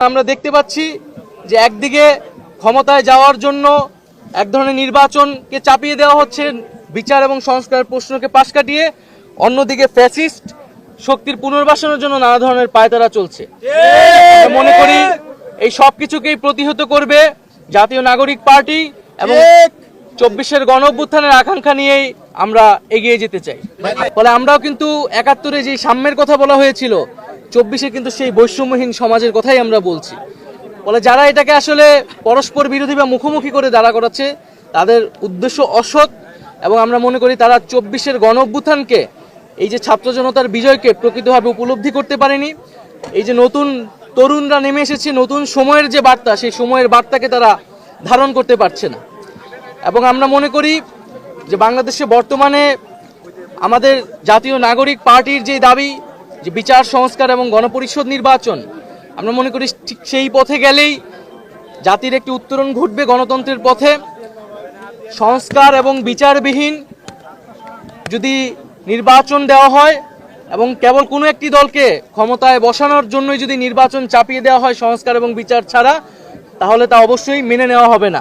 আমরা দেখতে পাচ্ছি যে একদিকে ক্ষমতায় যাওয়ার জন্য এক ধরনের নির্বাচনকে চাপিয়ে দেওয়া হচ্ছে, বিচার এবং সংস্কার প্রশ্নকে পাশ কাটিয়ে, অন্যদিকে ফ্যাসিস্ট শক্তির পুনর্বাসনের জন্য নানা ধরনের পায়তারা চলছে। আমরা মনে করি এই সব কিছুকেই প্রতিহত করবে জাতীয় নাগরিক পার্টি এবং 24-এর গণঅভ্যুত্থানের আকাঙ্ক্ষা নিয়েই আমরা এগিয়ে যেতে চাই। ফলে আমরাও কিন্তু 71-এ যে সাম্যের কথা বলা হয়েছিল, 24-এ কিন্তু সেই বৈষম্যহীন সমাজের কথাই আমরা বলছি। ফলে যারা এটাকে আসলে পরস্পর বিরোধী বা মুখোমুখি করে দাঁড়া করাচ্ছে, তাদের উদ্দেশ্য অসৎ এবং আমরা মনে করি তারা 24-এর গণঅভ্যুত্থানকে, এই যে ছাত্র জনতার বিজয়কে প্রকৃতভাবে উপলব্ধি করতে পারেনি। এই যে নতুন তরুণরা নেমে এসেছে, নতুন সময়ের যে বার্তা, সেই সময়ের বার্তাকে তারা ধারণ করতে পারছে না। এবং আমরা মনে করি যে বাংলাদেশে বর্তমানে আমাদের জাতীয় নাগরিক পার্টির যে দাবি, যে বিচার সংস্কার এবং গণপরিষদ নির্বাচন, আমরা মনে করি ঠিক সেই পথে গেলেই জাতির একটি উত্তরণ ঘটবে গণতন্ত্রের পথে। সংস্কার এবং বিচারবিহীন যদি নির্বাচন দেওয়া হয় এবং কেবল কোনো একটি দলকে ক্ষমতায় বসানোর জন্যই যদি নির্বাচন চাপিয়ে দেওয়া হয় সংস্কার এবং বিচার ছাড়া, তাহলে তা অবশ্যই মেনে নেওয়া হবে না।